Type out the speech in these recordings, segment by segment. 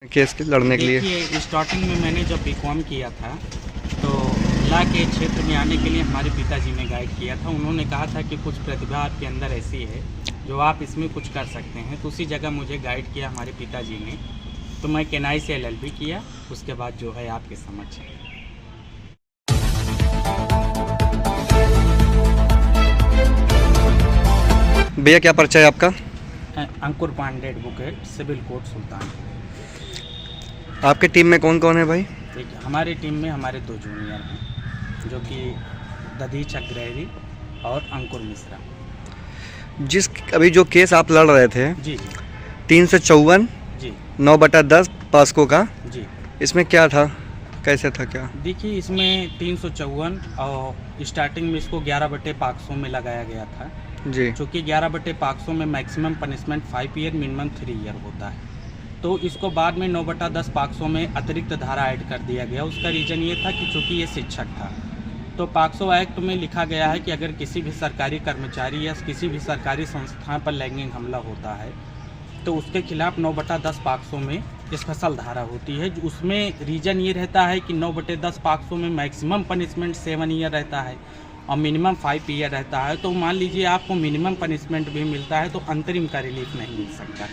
Case के लड़ने के लिए? देखिए, स्टार्टिंग में मैंने जब बीकॉम किया था तो ला के क्षेत्र में आने के लिए हमारे पिताजी ने गाइड किया था। उन्होंने कहा था कि कुछ प्रतिभा आपके अंदर ऐसी है जो आप इसमें कुछ कर सकते हैं, तो उसी जगह मुझे गाइड किया हमारे पिताजी ने। तो मैं केनाई से LLB किया, उसके बाद जो है आपके समक्ष। भैया क्या परिचय है आपका? अंकुर पांडे एडवोकेट, सिविल कोर्ट सुल्तान। आपके टीम में कौन कौन है भाई? देखिए, हमारी टीम में हमारे 2 जूनियर हैं जो कि दधीच अग्रहरी और अंकुर मिश्रा। जिस अभी जो केस आप लड़ रहे थे जी जी 354 जी 9/10 पास्को का, जी। इसमें क्या था, कैसे था क्या? देखिए, इसमें 354 और स्टार्टिंग में इसको 11/500 में लगाया गया था, जी चूँकि 11/500 में maximum punishment 5 year minimum 3 year होता है। तो इसको बाद में 9/10 500 में अतिरिक्त धारा ऐड कर दिया गया। उसका रीज़न ये था कि चूँकि ये शिक्षक था, तो पॉक्सो एक्ट में लिखा गया है कि अगर किसी भी सरकारी कर्मचारी या किसी भी सरकारी संस्थान पर लैंगिक हमला होता है तो उसके खिलाफ 9/10 पॉक्सो में स्पेशल धारा होती है। उसमें रीज़न ये रहता है कि 9/10 पॉक्सो में मैक्सिमम पनिशमेंट 7 ईयर रहता है और मिनिमम 5 ईयर रहता है। तो मान लीजिए आपको मिनिमम पनिशमेंट भी मिलता है तो अंतरिम का रिलीफ नहीं मिल सकता,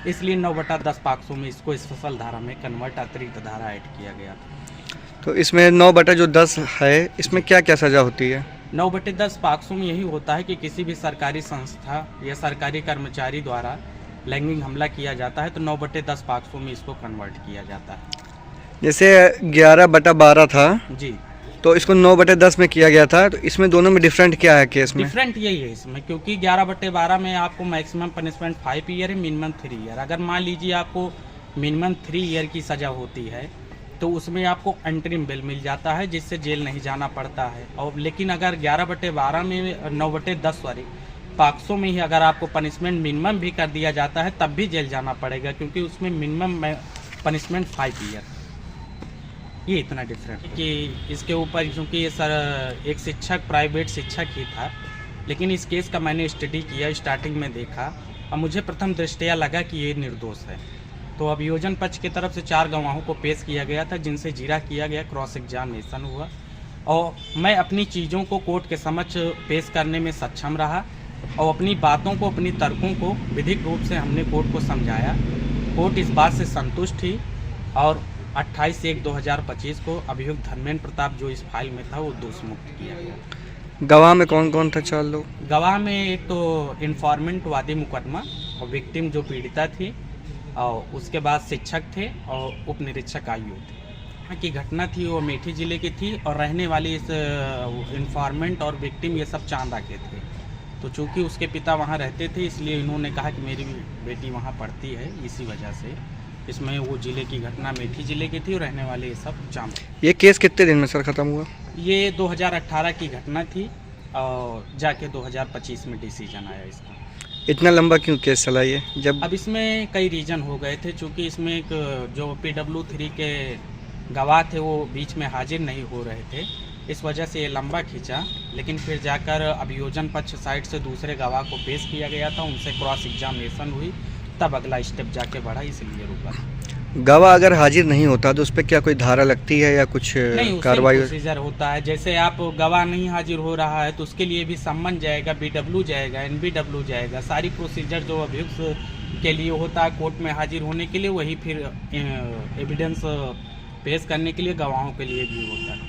इसलिए 9/10 पॉक्सो में इसको स्पेशल धारा में कन्वर्ट अतिरिक्त धारा ऐड किया गया था। तो इसमें 9/10 है, इसमें क्या क्या सज़ा होती है? 9/10 पॉक्सो में यही होता है कि किसी भी सरकारी संस्था या सरकारी कर्मचारी द्वारा लैंगिक हमला किया जाता है तो 9/10 पॉक्सो में इसको कन्वर्ट किया जाता है। जैसे 11/12 था जी, तो इसको 9/10 में किया गया था, तो इसमें दोनों में डिफरेंट क्या है केस में? डिफरेंट यही है इसमें, क्योंकि 11/12 में आपको मैक्सिमम पनिशमेंट 5 ईयर है, मिनिमम 3 ईयर। अगर मान लीजिए आपको मिनिमम 3 ईयर की सज़ा होती है तो उसमें आपको अंतरिम बेल मिल जाता है जिससे जेल नहीं जाना पड़ता है। और लेकिन अगर 11/12 में 9/10 पॉक्सो में ही अगर आपको पनिशमेंट मिनिमम भी कर दिया जाता है तब भी जेल जाना पड़ेगा, क्योंकि उसमें मिनिमम पनिशमेंट 5 ईयर। ये इतना डिफरेंट कि इसके ऊपर, क्योंकि ये सर एक शिक्षक प्राइवेट शिक्षक ही था, लेकिन इस केस का मैंने स्टडी किया, स्टार्टिंग में देखा और मुझे प्रथम दृष्टया लगा कि ये निर्दोष है। तो अभियोजन पक्ष की तरफ से 4 गवाहों को पेश किया गया था जिनसे जीरा किया गया, क्रॉस एग्जामिनेशन हुआ और मैं अपनी चीज़ों को कोर्ट के समक्ष पेश करने में सक्षम रहा और अपनी बातों को, अपनी तर्कों को विधिक रूप से हमने कोर्ट को समझाया। कोर्ट इस बात से संतुष्ट थी और 28/1/2025 को अभियुक्त धर्मेंद्र प्रताप जो इस फाइल में था वो दोष मुक्त किया गया। गवाह में कौन कौन था? 4 लोग। गवाह में एक तो इन्फॉर्मेंट वादी मुकदमा और विक्टिम जो पीड़िता थी और उसके बाद शिक्षक थे और उप निरीक्षक आयु थे। यहाँ की घटना थी वो अमेठी ज़िले की थी और रहने वाली इस इन्फॉर्मेंट और विक्टिम ये सब चांदा के थे। तो चूँकि उसके पिता वहाँ रहते थे इसलिए इन्होंने कहा कि मेरी बेटी वहाँ पढ़ती है, इसी वजह से इसमें वो ज़िले की घटना अमेठी ज़िले की थी और रहने वाले ये सब चांदा। ये केस कितने दिन में सर ख़त्म हुआ? ये 2018 की घटना थी और जाके 2025 में डिसीजन आया इसका। इतना लंबा क्यों केस चला ये? जब अब इसमें कई रीज़न हो गए थे, चूँकि इसमें एक जो PW3 के गवाह थे वो बीच में हाजिर नहीं हो रहे थे, इस वजह से ये लंबा खींचा। लेकिन फिर जाकर अभियोजन पक्ष साइड से दूसरे गवाह को पेश किया गया था, उनसे क्रॉस एग्जामिनेशन हुई, तब अगला स्टेप जाके बढ़ा, इसलिए रुका। गवाह अगर हाजिर नहीं होता तो उस पर क्या कोई धारा लगती है या कुछ कार्रवाई? प्रोसीजर होता है, जैसे आप गवाह नहीं हाजिर हो रहा है तो उसके लिए भी सम्मन जाएगा, BW जाएगा, NBW जाएगा, सारी प्रोसीजर जो अभियुक्त के लिए होता है कोर्ट में हाजिर होने के लिए, वही फिर एविडेंस पेश करने के लिए गवाहों के लिए भी होता है।